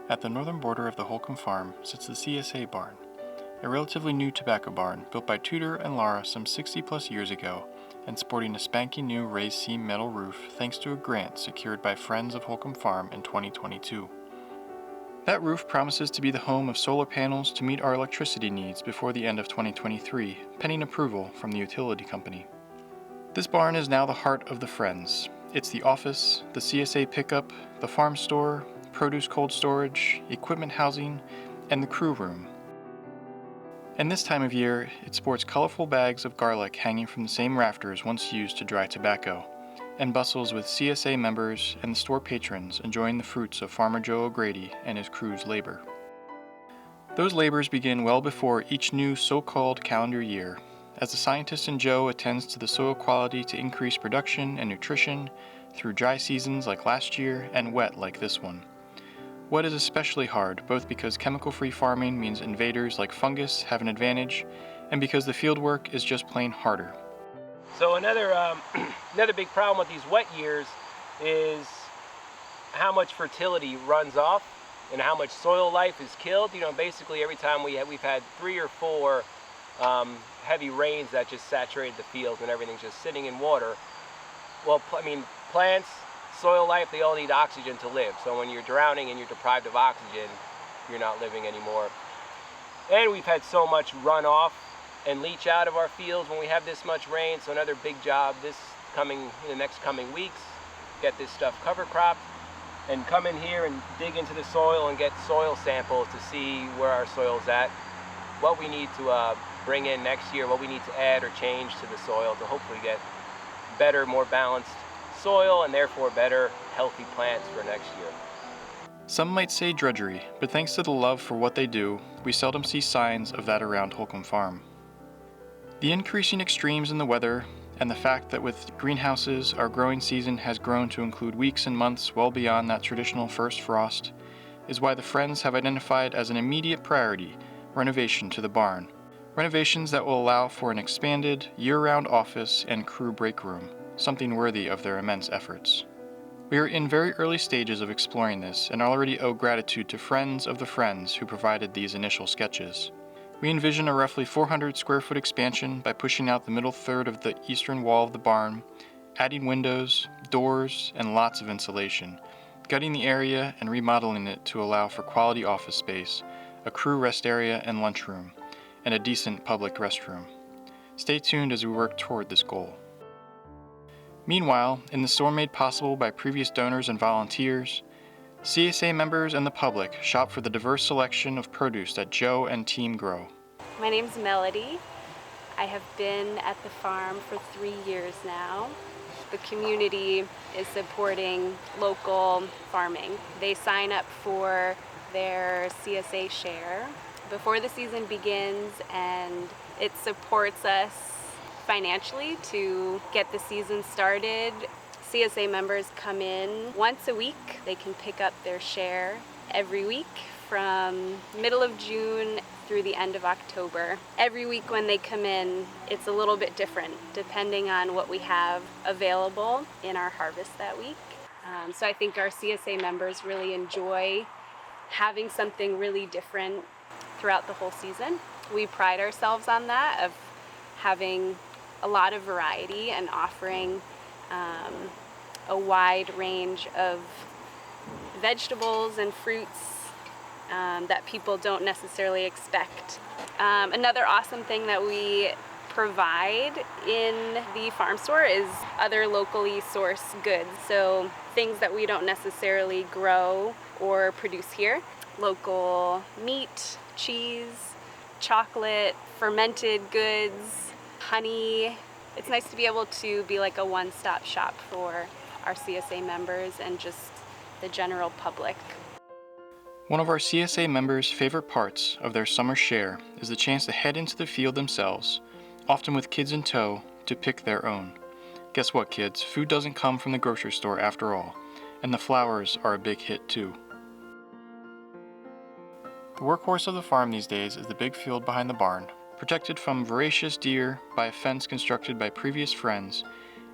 At the northern border of the Holcomb Farm sits the CSA barn, a relatively new tobacco barn built by Tudor and Laura some 60 plus years ago and sporting a spanky new raised seam metal roof thanks to a grant secured by Friends of Holcomb Farm in 2022. That roof promises to be the home of solar panels to meet our electricity needs before the end of 2023, pending approval from the utility company. This barn is now the heart of the Friends. It's the office, the CSA pickup, the farm store, produce cold storage, equipment housing, and the crew room. And this time of year, it sports colorful bags of garlic hanging from the same rafters once used to dry tobacco, and bustles with CSA members and the store patrons enjoying the fruits of Farmer Joe O'Grady and his crew's labor. Those labors begin well before each new so-called calendar year, as the scientist in Joe attends to the soil quality to increase production and nutrition through dry seasons like last year and wet like this one. Wet is especially hard, both because chemical-free farming means invaders like fungus have an advantage, and because the field work is just plain harder. So another big problem with these wet years is how much fertility runs off and how much soil life is killed. You know, basically every time we've had 3 or 4 heavy rains that just saturated the field and everything's just sitting in water. Well, I mean, plants, soil life, they all need oxygen to live. So when you're drowning and you're deprived of oxygen, you're not living anymore. And we've had so much runoff and leach out of our fields when we have this much rain. So another big job in the next coming weeks, get this stuff cover cropped and come in here and dig into the soil and get soil samples to see where our soil's at, what we need to bring in next year, what we need to add or change to the soil to hopefully get better, more balanced soil and therefore better, healthy plants for next year. Some might say drudgery, but thanks to the love for what they do, we seldom see signs of that around Holcomb Farm. The increasing extremes in the weather and the fact that with greenhouses, our growing season has grown to include weeks and months well beyond that traditional first frost is why the Friends have identified as an immediate priority renovation to the barn. Renovations that will allow for an expanded, year-round office and crew break room, something worthy of their immense efforts. We are in very early stages of exploring this and already owe gratitude to friends of the Friends who provided these initial sketches. We envision a roughly 400 square foot expansion by pushing out the middle third of the eastern wall of the barn, adding windows, doors, and lots of insulation, gutting the area and remodeling it to allow for quality office space, a crew rest area and lunchroom, and a decent public restroom. Stay tuned as we work toward this goal. Meanwhile, in the store made possible by previous donors and volunteers, CSA members and the public shop for the diverse selection of produce that Joe and team grow. My name's Melody. I have been at the farm for 3 years now. The community is supporting local farming. They sign up for their CSA share before the season begins, and it supports us financially to get the season started. CSA members come in once a week. They can pick up their share every week from middle of June through the end of October. Every week when they come in, it's a little bit different depending on what we have available in our harvest that week. So I think our CSA members really enjoy having something really different throughout the whole season. We pride ourselves on that, of having a lot of variety and offering a wide range of vegetables and fruits that people don't necessarily expect. Another awesome thing that we provide in the farm store is other locally sourced goods. So things that we don't necessarily grow or produce here. Local meat, cheese, chocolate, fermented goods, honey. It's nice to be able to be like a one-stop shop for our CSA members and just the general public. One of our CSA members' favorite parts of their summer share is the chance to head into the field themselves, often with kids in tow, to pick their own. Guess what, kids? Food doesn't come from the grocery store after all, and the flowers are a big hit too. The workhorse of the farm these days is the big field behind the barn, protected from voracious deer by a fence constructed by previous friends,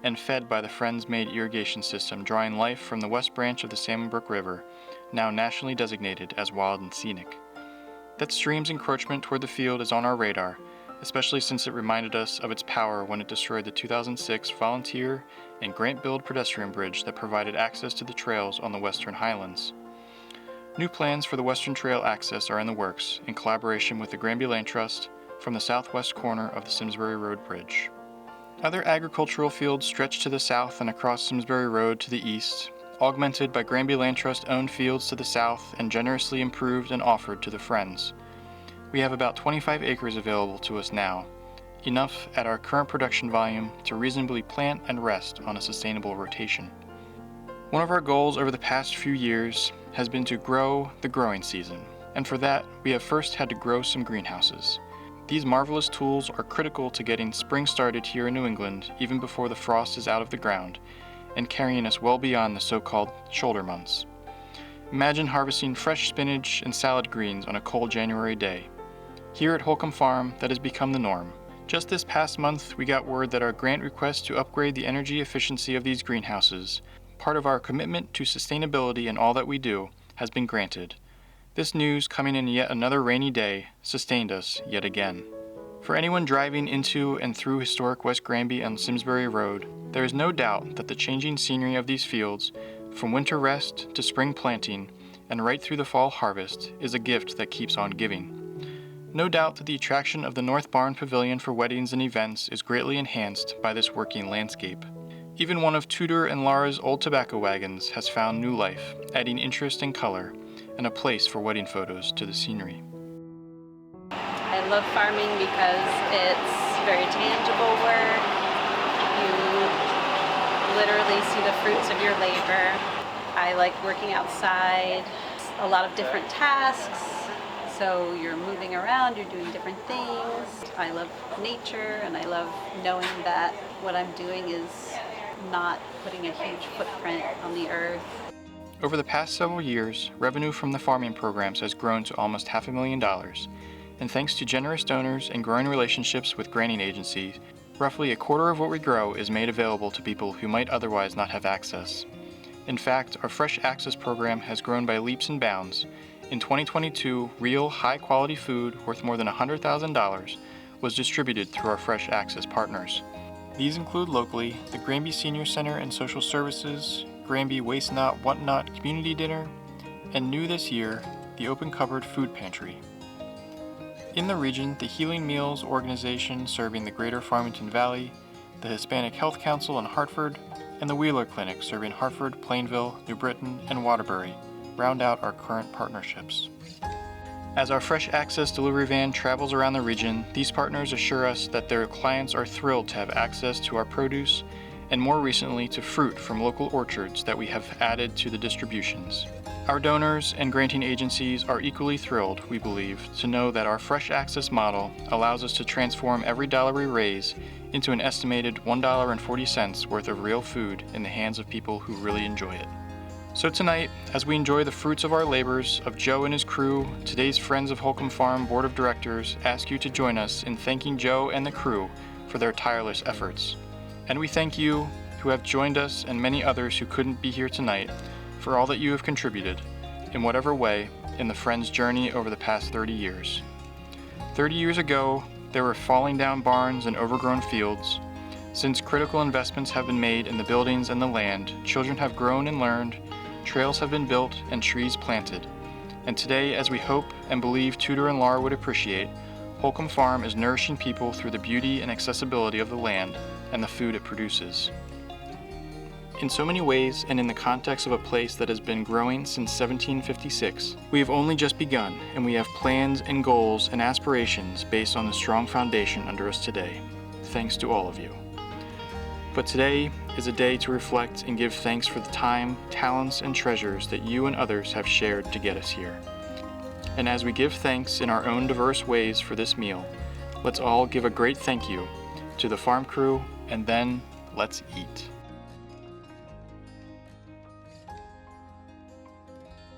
and fed by the Friends-made irrigation system drawing life from the west branch of the Salmon Brook River, now nationally designated as wild and scenic. That stream's encroachment toward the field is on our radar, especially since it reminded us of its power when it destroyed the 2006 volunteer and grant-build pedestrian bridge that provided access to the trails on the Western Highlands. New plans for the Western Trail access are in the works in collaboration with the Granby Land Trust from the southwest corner of the Simsbury Road Bridge. Other agricultural fields stretch to the south and across Simsbury Road to the east, augmented by Granby Land Trust-owned fields to the south and generously improved and offered to the Friends. We have about 25 acres available to us now, enough at our current production volume to reasonably plant and rest on a sustainable rotation. One of our goals over the past few years has been to grow the growing season, and for that we have first had to grow some greenhouses. These marvelous tools are critical to getting spring started here in New England even before the frost is out of the ground, and carrying us well beyond the so-called shoulder months. Imagine harvesting fresh spinach and salad greens on a cold January day. Here at Holcomb Farm, that has become the norm. Just this past month, we got word that our grant request to upgrade the energy efficiency of these greenhouses, part of our commitment to sustainability in all that we do, has been granted. This news, coming in yet another rainy day, sustained us yet again. For anyone driving into and through historic West Granby on Simsbury Road, there is no doubt that the changing scenery of these fields, from winter rest to spring planting and right through the fall harvest, is a gift that keeps on giving. No doubt that the attraction of the North Barn Pavilion for weddings and events is greatly enhanced by this working landscape. Even one of Tudor and Laura's old tobacco wagons has found new life, adding interest and color, and a place for wedding photos to the scenery. I love farming because it's very tangible work. You literally see the fruits of your labor. I like working outside, a lot of different tasks. So you're moving around, you're doing different things. I love nature, and I love knowing that what I'm doing is not putting a huge footprint on the earth. Over the past several years, revenue from the farming programs has grown to almost $500,000, and thanks to generous donors and growing relationships with granting agencies, roughly a quarter of what we grow is made available to people who might otherwise not have access. In fact, our Fresh Access program has grown by leaps and bounds. In 2022, real, high-quality food worth more than $100,000 was distributed through our Fresh Access partners. These include locally the Granby Senior Center and Social Services, Granby Waste Not, Want Not Community Dinner, and new this year, the Open Cupboard Food Pantry. In the region, the Healing Meals organization serving the Greater Farmington Valley, the Hispanic Health Council in Hartford, and the Wheeler Clinic serving Hartford, Plainville, New Britain, and Waterbury round out our current partnerships. As our Fresh Access delivery van travels around the region, these partners assure us that their clients are thrilled to have access to our produce and more recently to fruit from local orchards that we have added to the distributions. Our donors and granting agencies are equally thrilled, we believe, to know that our Fresh Access model allows us to transform every dollar we raise into an estimated $1.40 worth of real food in the hands of people who really enjoy it. So tonight, as we enjoy the fruits of our labors of Joe and his crew, today's Friends of Holcomb Farm Board of Directors ask you to join us in thanking Joe and the crew for their tireless efforts. And we thank you, who have joined us, and many others who couldn't be here tonight, for all that you have contributed, in whatever way, in the Friends' journey over the past 30 years. 30 years ago, there were falling down barns and overgrown fields. Since critical investments have been made in the buildings and the land, children have grown and learned, trails have been built, and trees planted. And today, as we hope and believe Tudor and Laura would appreciate, Holcomb Farm is nourishing people through the beauty and accessibility of the land and the food it produces. In so many ways, and in the context of a place that has been growing since 1756, we have only just begun, and we have plans and goals and aspirations based on the strong foundation under us today. Thanks to all of you. But today is a day to reflect and give thanks for the time, talents, and treasures that you and others have shared to get us here. And as we give thanks in our own diverse ways for this meal, let's all give a great thank you to the farm crew, and then let's eat.